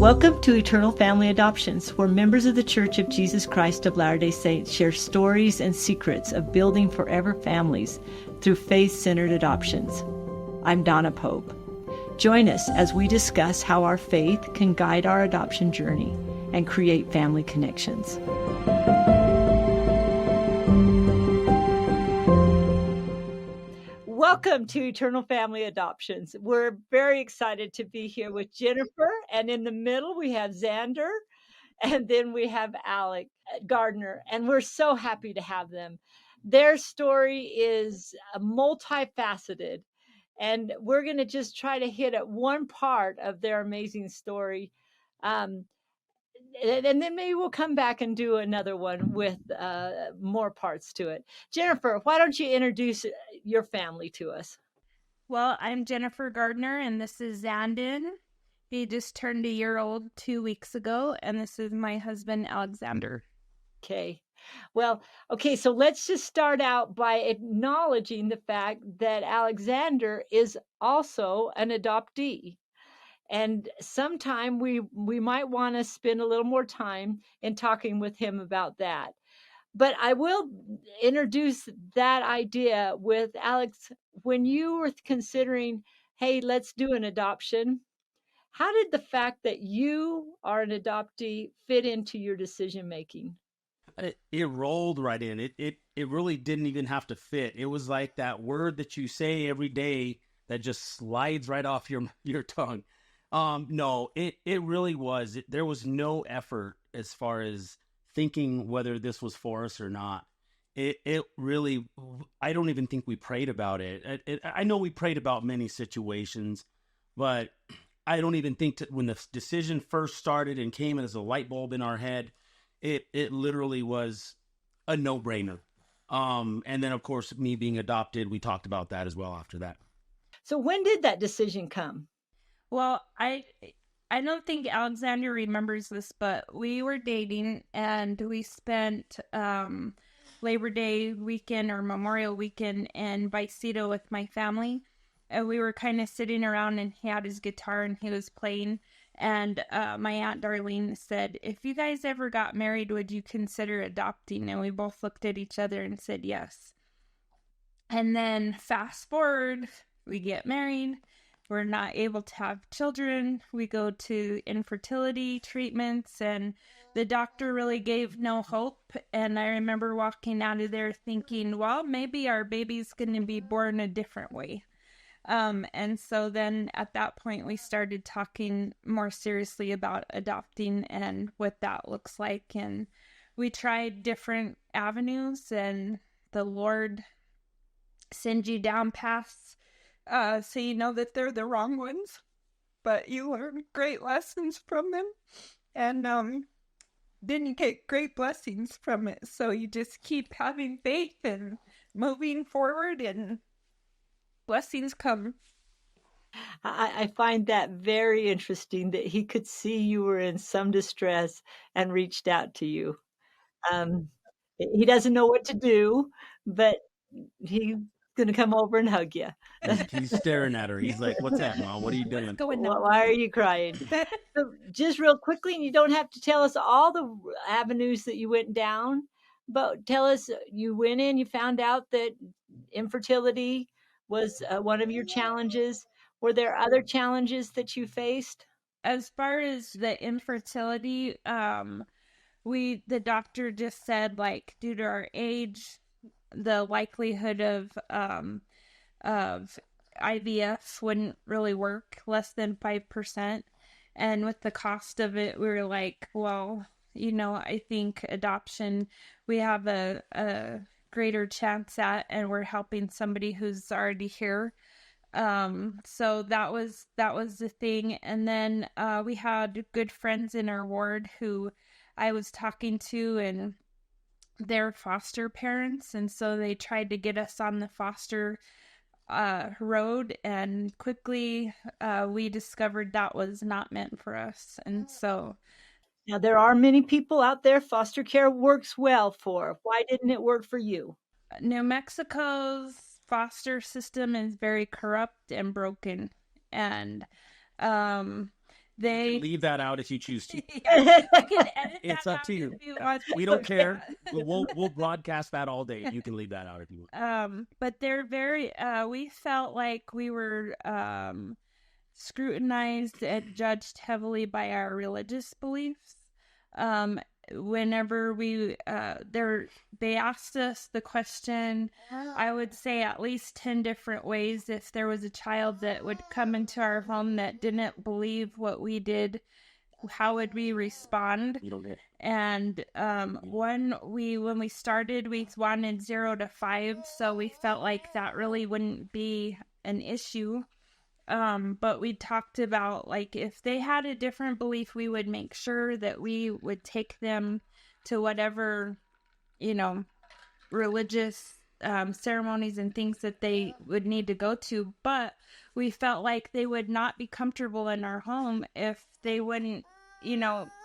Welcome to Eternal Family Adoptions, where members of the Church of Jesus Christ of Latter-day Saints share stories and secrets of building forever families through faith-centered adoptions. I'm Donna Pope. Join us as we discuss how our faith can guide our adoption journey and create family connections. Welcome to Eternal Family Adoptions. We're very excited to be here with Jennifer, and in the middle we have Xander, and then we have Alec Gardner, and we're so happy to have them. Their story is multifaceted, and we're going to just try to hit at one part of their amazing story. And then maybe we'll come back and do another one with more parts to it. Jennifer, why don't you introduce your family to us? Well, I'm Jennifer Gardner, and this is Zandon. He just turned a year old 2 weeks ago, and this is my husband, Alexander. Okay. Well, okay, so let's just start out by acknowledging the fact that Alexander is also an adoptee. And sometime we might want to spend a little more time in talking with him about that. But I will introduce that idea with Alex. When you were considering, hey, let's do an adoption, how did the fact that you are an adoptee fit into your decision making? It rolled right in. It really didn't even have to fit. It was like that word that you say every day that just slides right off your tongue. No, it really was. There was no effort as far as thinking whether this was for us or not. It really, I don't even think we prayed about it. I know we prayed about many situations, but I don't even think when the decision first started and came as a light bulb in our head, it literally was a no-brainer. And then, of course, me being adopted, we talked about that as well after that. So when did that decision come? Well, I don't think Alexander remembers this, but we were dating, and we spent Labor Day weekend or Memorial weekend in Vicito with my family. And we were kind of sitting around, and he had his guitar and he was playing. And my Aunt Darlene said, if you guys ever got married, would you consider adopting? And we both looked at each other and said yes. And then fast forward, we get married. We're not able to have children. We go to infertility treatments, and the doctor really gave no hope. And I remember walking out of there thinking, well, maybe our baby's going to be born a different way. And so then at that point, we started talking more seriously about adopting and what that looks like. And we tried different avenues, and the Lord sends you down paths. So you know that they're the wrong ones, but you learn great lessons from them, and then you get great blessings from it. So you just keep having faith and moving forward, and blessings come. I find that very interesting that he could see you were in some distress and reached out to you. He doesn't know what to do, but he's going to come over and hug you. He's staring at her. He's like, what's that, Mom? What are you doing? Why are you crying? So just real quickly, and you don't have to tell us all the avenues that you went down, but tell us, you went in, you found out that infertility was one of your challenges. Were there other challenges that you faced? As far as the infertility, the doctor just said, like, due to our age, the likelihood of IVF wouldn't really work, less than 5%. And with the cost of it, we were like, well, I think adoption, we have a greater chance at, and we're helping somebody who's already here. So that was the thing. And then we had good friends in our ward who I was talking to, and they're foster parents, and so they tried to get us on the foster road, and quickly we discovered that was not meant for us. And so now there are many people out there foster care works well for. Why didn't it work for you? New Mexico's foster system is very corrupt and broken, and They Leave that out if you choose to. yeah, you can edit It's that up to out you. if you want. We don't Okay. care. We'll broadcast that all day. You can leave that out if you want. But they're very. We felt like we were scrutinized and judged heavily by our religious beliefs. Whenever they asked us the question, I would say at least 10 different ways. If there was a child that would come into our home that didn't believe what we did, how would we respond? You don't get. And when we started, we wanted 0 to 5, so we felt like that really wouldn't be an issue. But we talked about, like, if they had a different belief, we would make sure that we would take them to whatever, religious ceremonies and things that they would need to go to. But we felt like they would not be comfortable in our home if they wouldn't,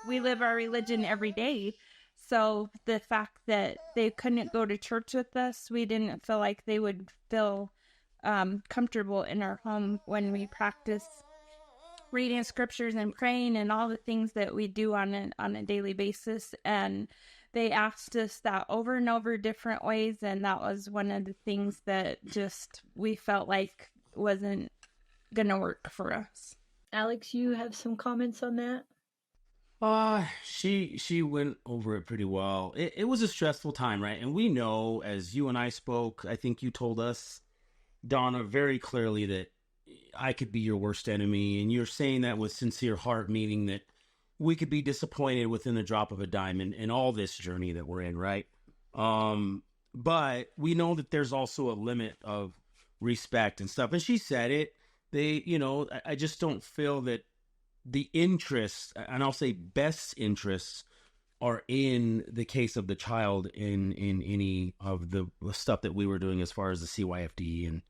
we live our religion every day. So the fact that they couldn't go to church with us, we didn't feel like they would feel comfortable in our home when we practice reading scriptures and praying and all the things that we do on a daily basis. And they asked us that over and over different ways, and that was one of the things that just we felt like wasn't gonna work for us. Alex, you have some comments on that? She went over it pretty well. It was a stressful time, right? And we know, as you and I spoke, I think you told us, Donna, very clearly that I could be your worst enemy, and you're saying that with sincere heart, meaning that we could be disappointed within the drop of a dime in all this journey that we're in, right? But we know that there's also a limit of respect and stuff. And she said it. I just don't feel that the interests, and I'll say best interests, are in the case of the child in any of the stuff that we were doing as far as the CYFD. And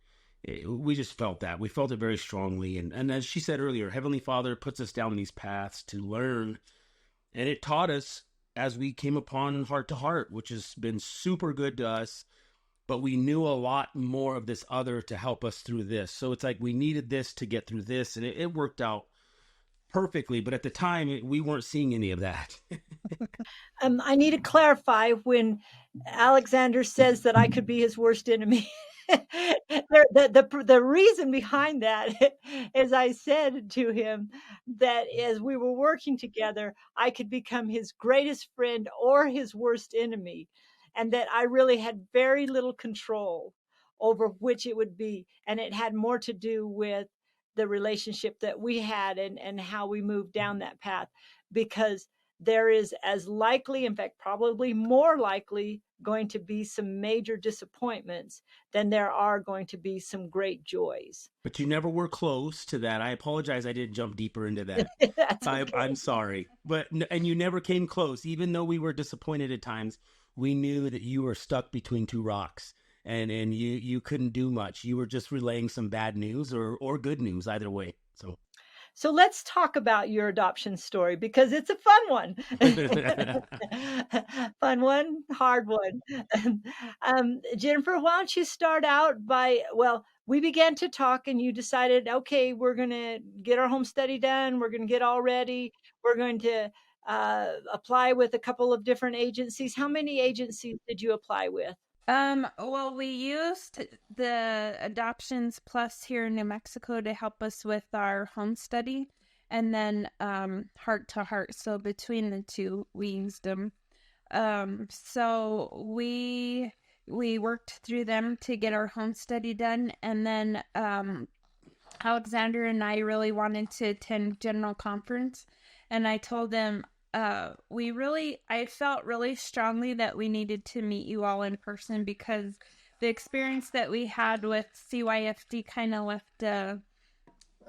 we just felt that. We felt it very strongly. And as she said earlier, Heavenly Father puts us down these paths to learn. And it taught us as we came upon Heart to Heart, which has been super good to us. But we knew a lot more of this other to help us through this. So it's like we needed this to get through this. And it worked out perfectly. But at the time, we weren't seeing any of that. I need to clarify when Alexander says that I could be his worst enemy. The reason behind that is I said to him that as we were working together, I could become his greatest friend or his worst enemy, and that I really had very little control over which it would be. And it had more to do with the relationship that we had and how we moved down that path, because there is as likely, in fact, probably more likely, going to be some major disappointments than there are going to be some great joys. But you never were close to that. I apologize. I didn't jump deeper into that. That's okay. I'm sorry. And you never came close. Even though we were disappointed at times, we knew that you were stuck between two rocks and you couldn't do much. You were just relaying some bad news or good news, either way. So let's talk about your adoption story, because it's a fun one. Fun one, hard one. Jennifer, why don't you start out by, we began to talk and you decided, okay, we're going to get our home study done. We're going to get all ready. We're going to apply with a couple of different agencies. How many agencies did you apply with? Well, we used the Adoptions Plus here in New Mexico to help us with our home study, and then Heart to Heart. So between the two, we used them. So we worked through them to get our home study done, and then Alexander and I really wanted to attend General Conference, and I told them I felt really strongly that we needed to meet you all in person, because the experience that we had with CYFD kind of left a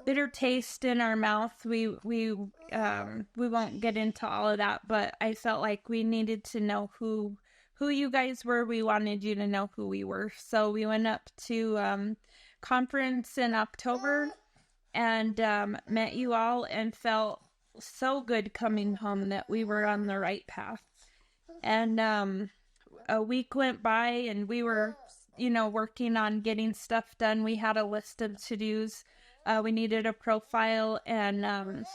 bitter taste in our mouth. We won't get into all of that, but I felt like we needed to know who you guys were. We wanted you to know who we were. So we went up to conference in October and met you all and felt so good coming home that we were on the right path. And a week went by and we were, working on getting stuff done. We had a list of to-dos. We needed a profile, and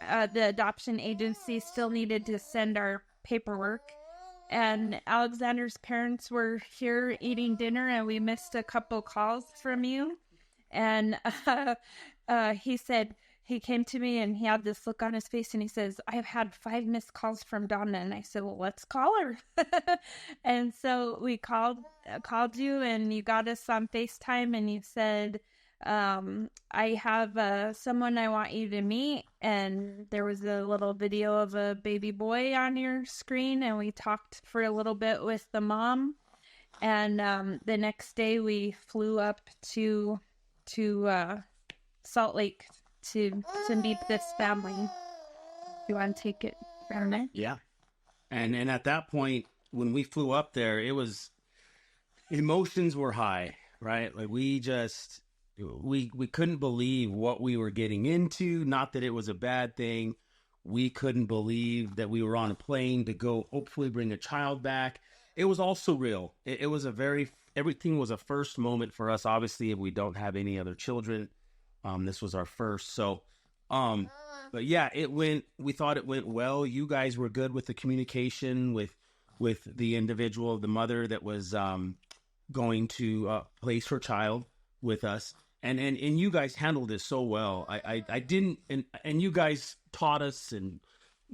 the adoption agency still needed to send our paperwork. And Alexander's parents were here eating dinner, and we missed a couple calls from you. And he said, he came to me and he had this look on his face and he says, I've had 5 missed calls from Donna. And I said, well, let's call her. And so we called you, and you got us on FaceTime, and you said, I have someone I want you to meet. And there was a little video of a baby boy on your screen, and we talked for a little bit with the mom. And the next day we flew up to Salt Lake to meet this family. You want to take it from there? Yeah. And at that point, when we flew up there, it was, emotions were high, right? Like we couldn't believe what we were getting into. Not that it was a bad thing. We couldn't believe that we were on a plane to go hopefully bring a child back. It was all surreal. It was everything was a first moment for us. Obviously, if we don't have any other children, this was our first. So, but yeah, we thought it went well. You guys were good with the communication with the individual, the mother that was, going to, place her child with us. And you guys handled this so well. I didn't, and you guys taught us and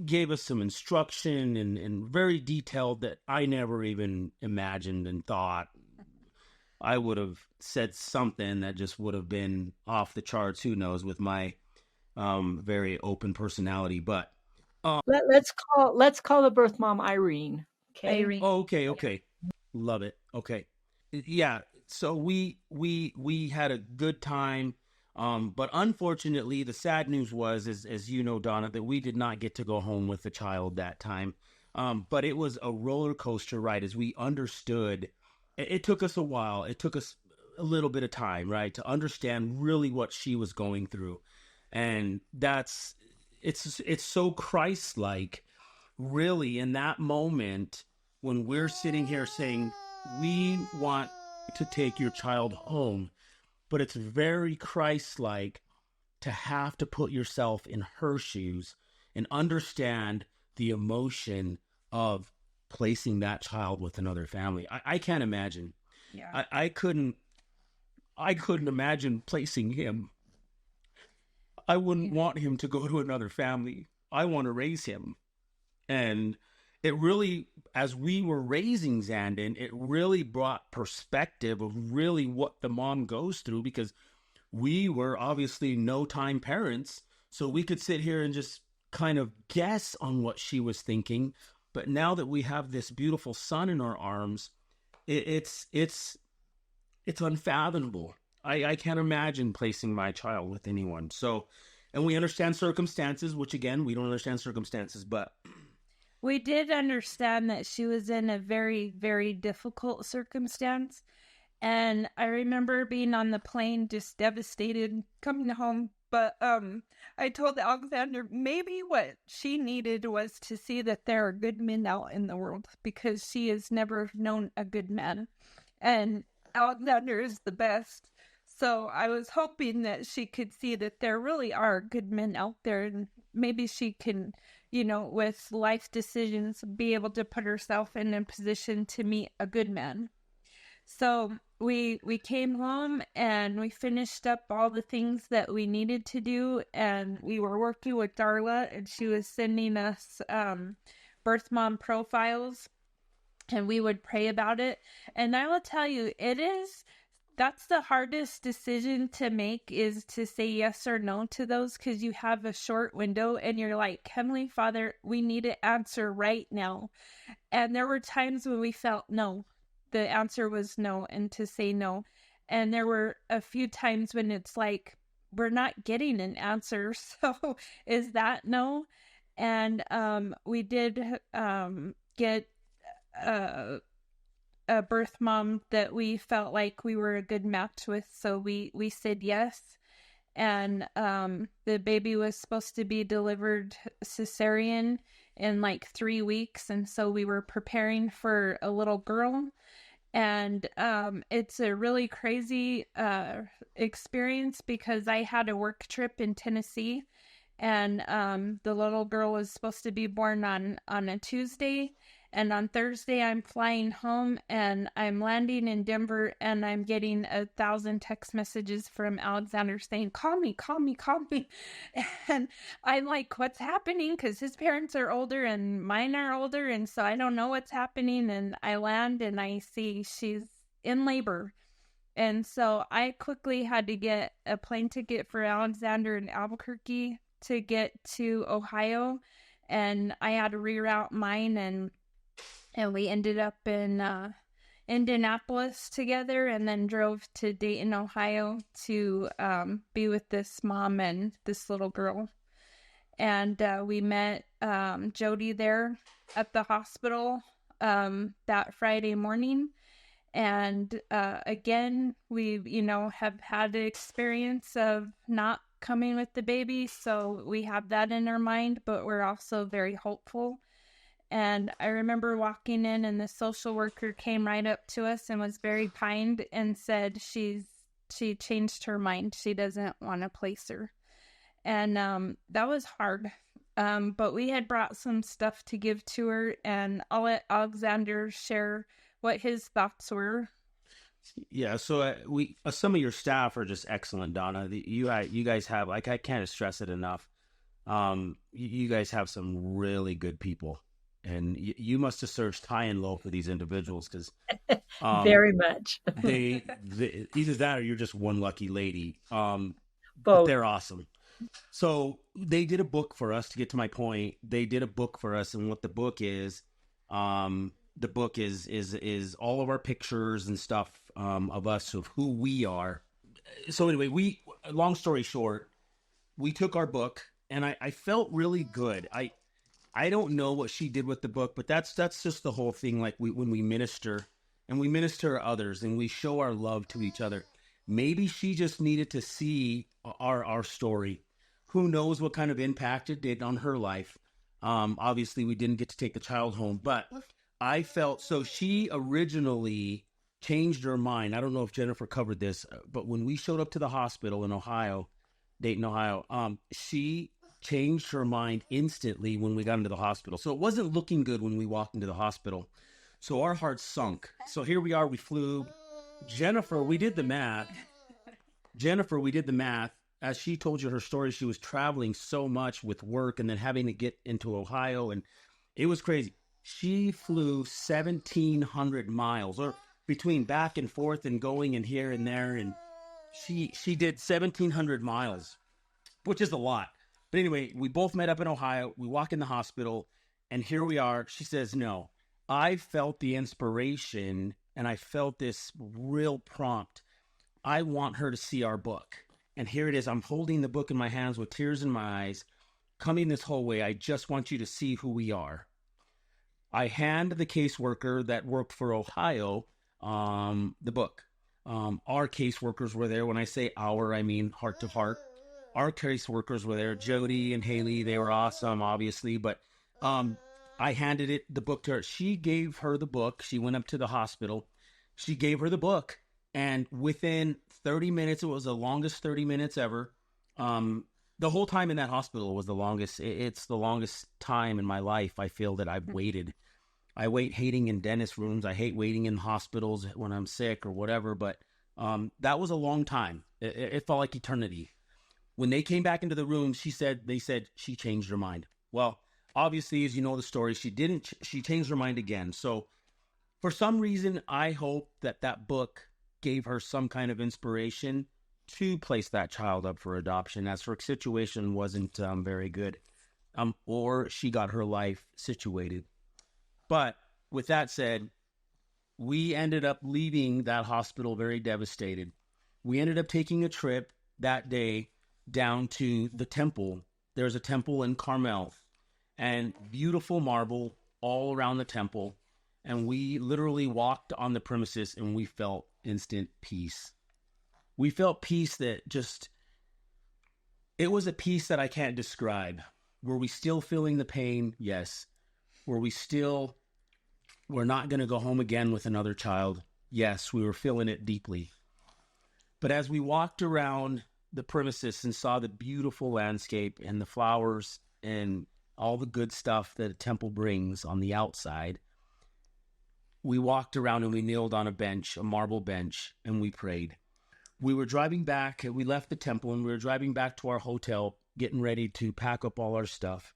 gave us some instruction and very detailed that I never even imagined and thought. I would have said something that just would have been off the charts, who knows, with my very open personality. But let's call the birth mom Irene. Okay. Irene. oh, okay. Love it. Okay. Yeah. So we had a good time. But unfortunately, the sad news was, as you know, Donna, that we did not get to go home with the child that time. But it was a roller coaster ride. As we understood, it took us a while. It took us a little bit of time, right, to understand really what she was going through. And it's so Christ-like, really, in that moment when we're sitting here saying, we want to take your child home. But it's very Christ-like to have to put yourself in her shoes and understand the emotion of placing that child with another family. I can't imagine. Yeah. I couldn't imagine placing him. I wouldn't want him to go to another family. I want to raise him. And it really, as we were raising Zandon, it really brought perspective of really what the mom goes through, because we were obviously no-time parents, so we could sit here and just kind of guess on what she was thinking. But now that we have this beautiful son in our arms, it's unfathomable. I can't imagine placing my child with anyone. So, and we understand circumstances, which again, we don't understand circumstances, but we did understand that she was in a very, very difficult circumstance. And I remember being on the plane just devastated coming home. But I told Alexander maybe what she needed was to see that there are good men out in the world, because she has never known a good man. And Alexander is the best. So I was hoping that she could see that there really are good men out there, and maybe she can, with life decisions, be able to put herself in a position to meet a good man. So we came home and we finished up all the things that we needed to do, and we were working with Darla, and she was sending us birth mom profiles, and we would pray about it. And I will tell you, that's the hardest decision to make, is to say yes or no to those, because you have a short window and you're like, Heavenly Father, we need an answer right now. And there were times when we felt no. The answer was no, and to say no. And there were a few times when it's like, we're not getting an answer. So is that no? And we did get a birth mom that we felt like we were a good match with. So we said yes. And the baby was supposed to be delivered cesarean in like 3 weeks. And so we were preparing for a little girl. And it's a really crazy experience, because I had a work trip in Tennessee, And the little girl was supposed to be born on a Tuesday. And on Thursday, I'm flying home and I'm landing in Denver and I'm getting 1,000 text messages from Alexander saying, call me, call me, call me. And I'm like, what's happening? Because his parents are older and mine are older. And so I don't know what's happening. And I land and I see she's in labor. And so I quickly had to get a plane ticket for Alexander in Albuquerque to get to Ohio. And I had to reroute mine and we ended up in Indianapolis together and then drove to Dayton, Ohio to be with this mom and this little girl. And we met Jody there at the hospital that Friday morning. And again, we, have had the experience of not coming with the baby. So we have that in our mind, but we're also very hopeful. And I remember walking in and the social worker came right up to us and was very kind and said she changed her mind. She doesn't want to place her. And that was hard. But we had brought some stuff to give to her, and I'll let Alexander share what his thoughts were. Yeah, so some of your staff are just excellent, Donna. You guys have, like, I can't stress it enough. You guys have some really good people. And you must have searched high and low for these individuals because very much. they either that or you're just one lucky lady. But they're awesome. So they did a book for us. To get to my point, they did a book for us, and what the book is all of our pictures and stuff of us, of who we are. So anyway, long story short, we took our book, and I felt really good. I don't know what she did with the book, but that's just the whole thing. Like when we minister and we minister to others and we show our love to each other, maybe she just needed to see our story. Who knows what kind of impact it did on her life. Obviously we didn't get to take the child home, but I felt, so she originally changed her mind. I don't know if Jennifer covered this, but when we showed up to the hospital in Ohio, Dayton, Ohio, she changed her mind instantly when we got into the hospital. So it wasn't looking good when we walked into the hospital. So our hearts sunk. So here we are, we flew. Jennifer, we did the math. As she told you her story, she was traveling so much with work and then having to get into Ohio, and it was crazy. She flew 1,700 miles, or between back and forth and going and here and there, and she did 1,700 miles, which is a lot. But anyway, we both met up in Ohio. We walk in the hospital, and here we are. She says, no, I felt the inspiration, and I felt this real prompt. I want her to see our book. And here it is. I'm holding the book in my hands with tears in my eyes, coming this whole way. I just want you to see who we are. I hand the caseworker that worked for Ohio the book. Our caseworkers were there. When I say our, I mean heart to heart. Our caseworkers were there. Jody and Haley, they were awesome, obviously. But I handed the book to her. She gave her the book. She went up to the hospital. She gave her the book. And within 30 minutes, it was the longest 30 minutes ever. The whole time in that hospital was the longest. It's the longest time in my life, I feel, that I've waited. I hate waiting in dentist rooms. I hate waiting in hospitals when I'm sick or whatever. But that was a long time. It felt like eternity. When they came back into the room, they said she changed her mind. Well, obviously, as you know the story, she didn't. She changed her mind again. So for some reason, I hope that book gave her some kind of inspiration to place that child up for adoption, as her situation wasn't very good, or she got her life situated. But with that said, we ended up leaving that hospital very devastated. We ended up taking a trip that day down to the temple. There's a temple in Carmel, and beautiful marble all around the temple. And we literally walked on the premises and we felt instant peace. We felt peace that it was a peace that I can't describe. Were we still feeling the pain? Yes. We're not going to go home again with another child? Yes, we were feeling it deeply. But as we walked around the premises and saw the beautiful landscape and the flowers and all the good stuff that a temple brings on the outside, we walked around and we kneeled on a bench, a marble bench, and we prayed. We were driving back, we left the temple and we were driving back to our hotel, getting ready to pack up all our stuff.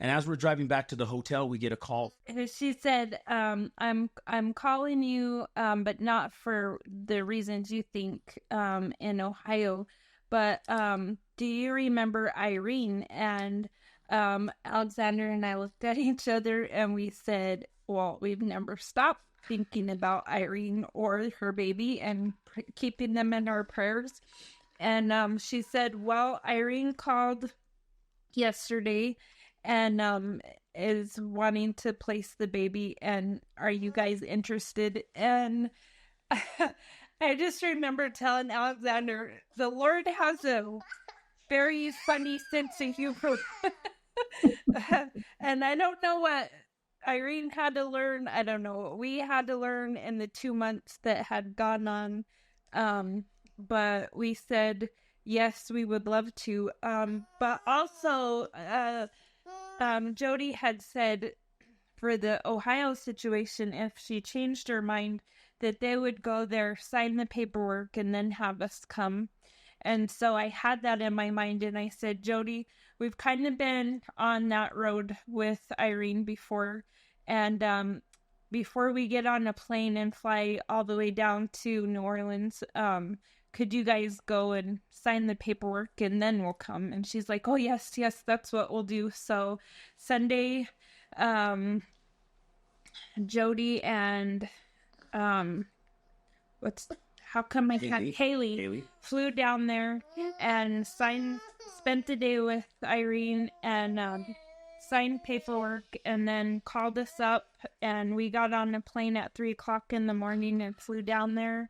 And as we're driving back to the hotel, we get a call. She said, I'm calling you, but not for the reasons you think, in Ohio. But do you remember Irene? And Alexander and I looked at each other and we said, well, we've never stopped thinking about Irene or her baby and keeping them in our prayers. And she said, well, Irene called yesterday and is wanting to place the baby, and are you guys interested? And I just remember telling Alexander, the Lord has a very funny sense of humor. And I don't know what Irene had to learn. I don't know what we had to learn in the 2 months that had gone on. But we said, yes, we would love to. But also, Jody had said for the Ohio situation, if she changed her mind, that they would go there, sign the paperwork, and then have us come. And so I had that in my mind, and I said, Jody, we've kind of been on that road with Irene before, and before we get on a plane and fly all the way down to New Orleans, could you guys go and sign the paperwork and then we'll come? And she's like, oh, yes, that's what we'll do. So Sunday, Jody and Haley flew down there and spent the day with Irene and signed paperwork, and then called us up, and we got on a plane at 3:00 in the morning and flew down there.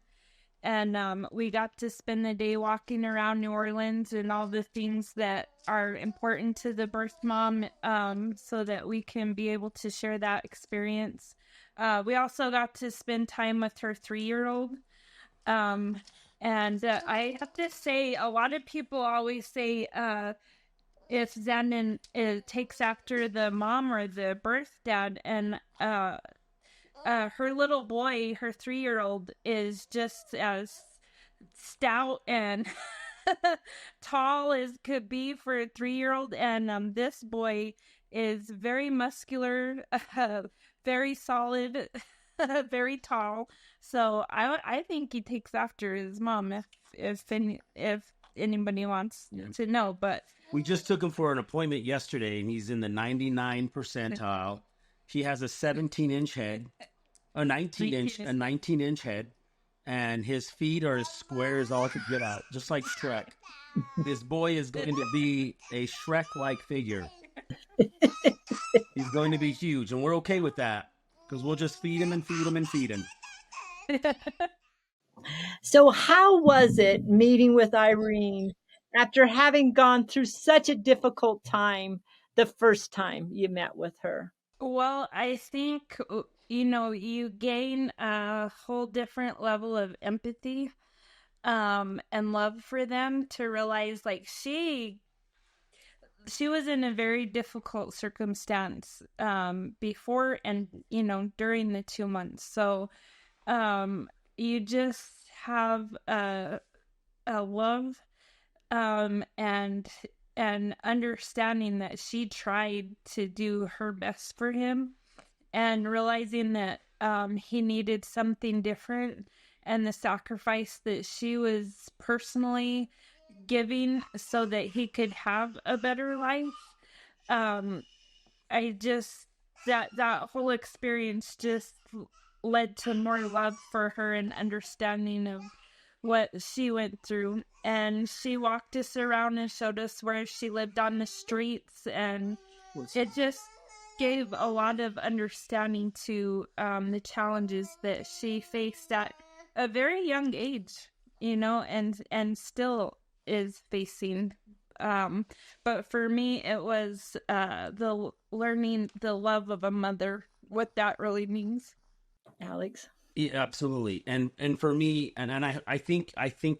And we got to spend the day walking around New Orleans and all the things that are important to the birth mom, so that we can be able to share that experience. We also got to spend time with her 3-year-old. And I have to say, a lot of people always say, if Xandon takes after the mom or the birth dad, and her little boy, her 3-year-old, is just as stout and tall as could be for a 3-year-old, and this boy is very muscular, very solid, very tall. So I think he takes after his mom, if anybody wants to know. But we just took him for an appointment yesterday, and he's in the 99 percentile. He has a 17-inch head, a 19-inch head, and his feet are as square as all I could get out, just like Shrek. This boy is going to be a Shrek-like figure. He's going to be huge, and we're okay with that, because we'll just feed him and feed him and feed him. So how was it meeting with Irene after having gone through such a difficult time the first time you met with her? Well, I think, you gain a whole different level of empathy and love for them, to realize, like, she was in a very difficult circumstance before and, during the 2 months. So you just have a love and understanding that she tried to do her best for him, and realizing that he needed something different, and the sacrifice that she was personally giving so that he could have a better life. That whole experience just led to more love for her and understanding of what she went through. And she walked us around and showed us where she lived on the streets, and it just gave a lot of understanding to the challenges that she faced at a very young age, and still is facing. But for me, it was the learning the love of a mother, what that really means. Alex? Yeah, absolutely. And for me, and I think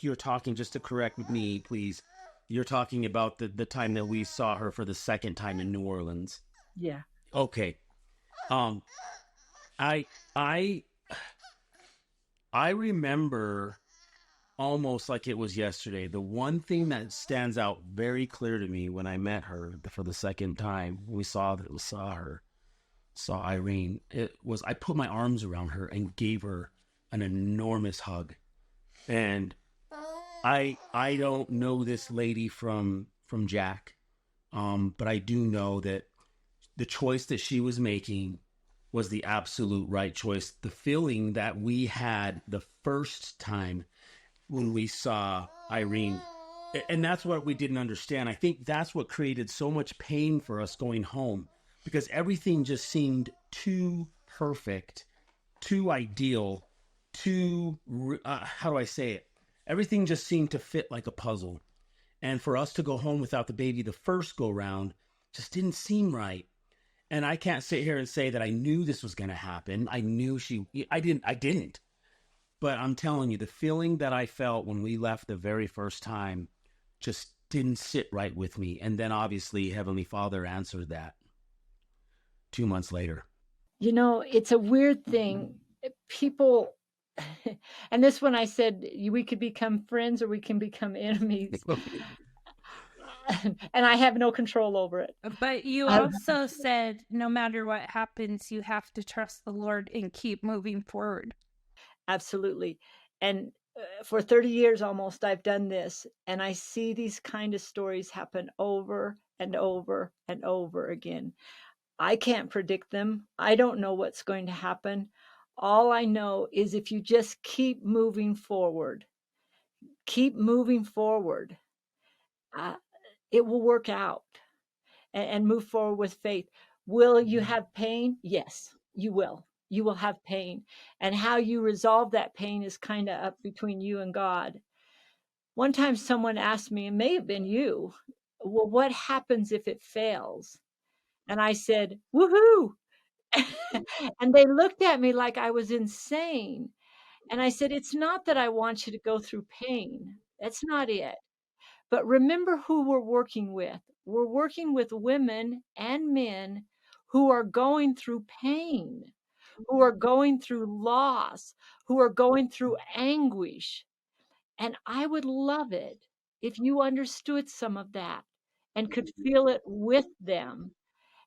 you're talking, just to correct with me, please. You're talking about the time that we saw her for the second time in New Orleans. Yeah. Okay. Um, I I I remember almost like it was yesterday. The one thing that stands out very clear to me when I met her for the second time, we saw Irene. It was I put my arms around her and gave her an enormous hug. And I don't know this lady from Jack, but I do know that the choice that she was making was the absolute right choice. The feeling that we had the first time when we saw Irene, and that's what we didn't understand. I think that's what created so much pain for us going home, because everything just seemed too perfect, too ideal, too how do I say it? Everything just seemed to fit like a puzzle. And for us to go home without the baby the first go round just didn't seem right. And I can't sit here and say that I knew this was going to happen. I didn't. But I'm telling you, the feeling that I felt when we left the very first time just didn't sit right with me. And then obviously Heavenly Father answered that 2 months later. You know, it's a weird thing. People, and this one I said, we could become friends or we can become enemies. And I have no control over it. But you also said no matter what happens, you have to trust the Lord and keep moving forward. Absolutely. And for 30 years almost, I've done this, and I see these kind of stories happen over and over and over again. I can't predict them. I don't know what's going to happen. All I know is if you just keep moving forward, uh, it will work out, and move forward with faith. Will you have pain? Yes, you will. You will have pain. And how you resolve that pain is kind of up between you and God. One time someone asked me, it may have been you, well, what happens if it fails? And I said, woohoo. And they looked at me like I was insane. And I said, it's not that I want you to go through pain. That's not it. But remember who we're working with. We're working with women and men who are going through pain, who are going through loss, who are going through anguish. And I would love it if you understood some of that and could feel it with them,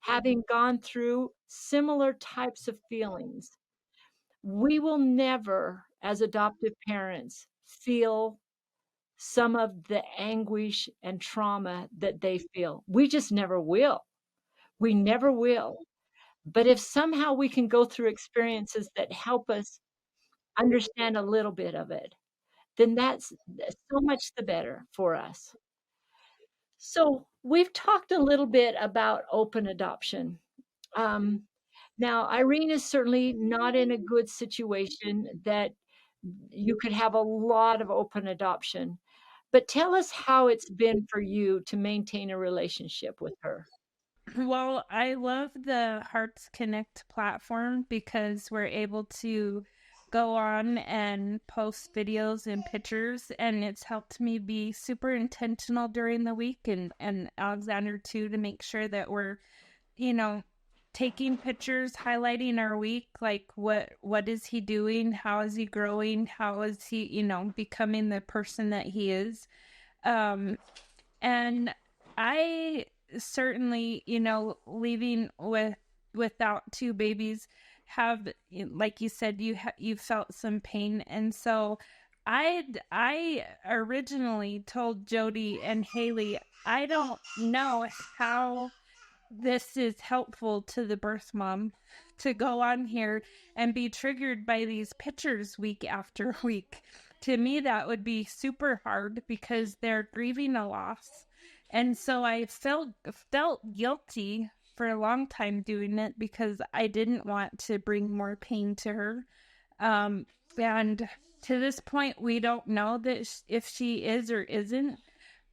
having gone through similar types of feelings. We will never, as adoptive parents, feel some of the anguish and trauma that they feel. We just never will. We never will. But if somehow we can go through experiences that help us understand a little bit of it, then that's so much the better for us. So we've talked a little bit about open adoption. Um, Now, Irene is certainly not in a good situation that you could have a lot of open adoption. But tell us how it's been for you to maintain a relationship with her. Well, I love the Hearts Connect platform because we're able to go on and post videos and pictures, and it's helped me be super intentional during the week, and Alexander too, to make sure that we're, you know, taking pictures, highlighting our week, like what is he doing, how is he growing, how is he, becoming the person that he is. And I certainly, leaving without two babies, have, like you said, you felt some pain. And so I originally told Jody and Haley, I don't know how this is helpful to the birth mom to go on here and be triggered by these pictures week after week. To me, that would be super hard because they're grieving a loss. And so I felt guilty for a long time doing it because I didn't want to bring more pain to her. And to this point, we don't know that if she is or isn't.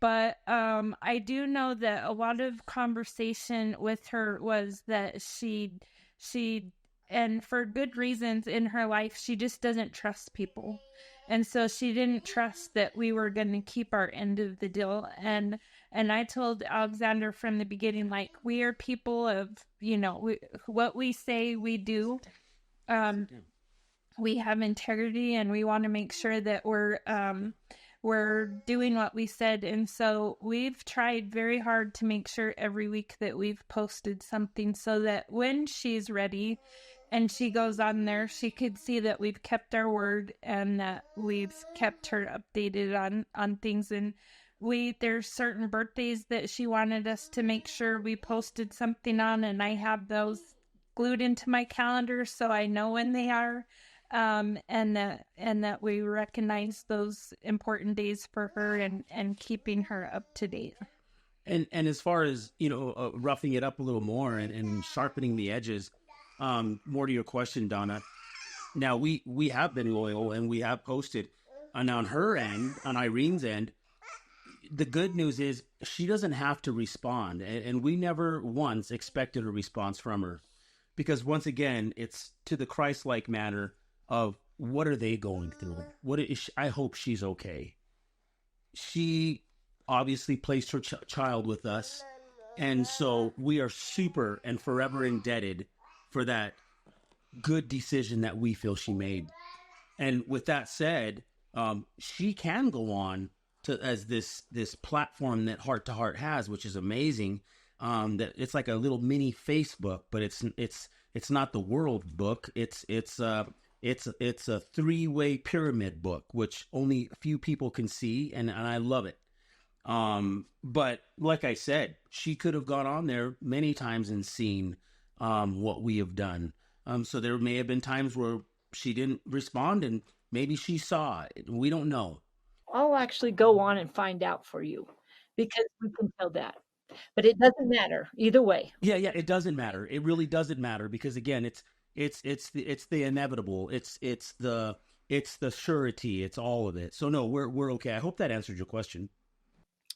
But I do know that a lot of conversation with her was that she and for good reasons in her life, she just doesn't trust people. And so she didn't trust that we were going to keep our end of the deal. And I told Alexander from the beginning, like, we are people of, what we say we do. We have integrity, and we want to make sure that we're doing what we said. And so we've tried very hard to make sure every week that we've posted something, so that when she's ready and she goes on there, she could see that we've kept our word and that we've kept her updated on things. And there's certain birthdays that she wanted us to make sure we posted something on, and I have those glued into my calendar so I know when they are. And that we recognize those important days for her, and keeping her up to date. And as far as, roughing it up a little more and sharpening the edges, more to your question, Donna. Now, we have been loyal, and we have posted. And on her end, on Irene's end, the good news is she doesn't have to respond. And we never once expected a response from her. Because once again, it's to the Christ-like manner of what are they going through? I hope she's okay. She obviously placed her child with us. And so we are super and forever indebted for that good decision that we feel she made. And with that said, she can go on to as this platform that Heart to Heart has, which is amazing. That it's like a little mini Facebook, but it's not the world book. It's a three-way pyramid book, which only a few people can see, and I love it. But like I said, she could have gone on there many times and seen what we have done. So there may have been times where she didn't respond, and maybe she saw it. We don't know. I'll actually go on and find out for you, because we can tell that. But it doesn't matter either way. Yeah, it doesn't matter. It really doesn't matter, because again, it's the inevitable. It's the surety. It's all of it. So no, we're okay. I hope that answered your question.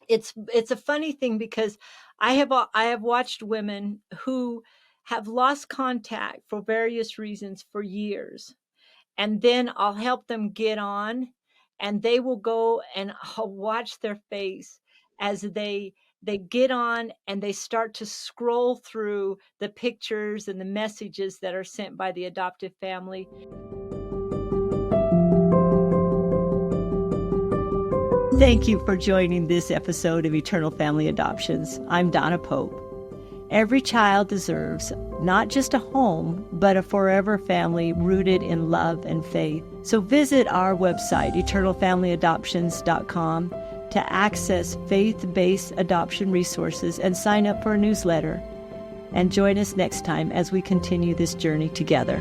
It's a funny thing, because I have watched women who have lost contact for various reasons for years, and then I'll help them get on, and they will go, and I'll watch their face as they get on and they start to scroll through the pictures and the messages that are sent by the adoptive family. Thank you for joining this episode of Eternal Family Adoptions. I'm Donna Pope. Every child deserves not just a home, but a forever family rooted in love and faith. So visit our website, eternalfamilyadoptions.com, to access faith-based adoption resources and sign up for a newsletter. And join us next time as we continue this journey together.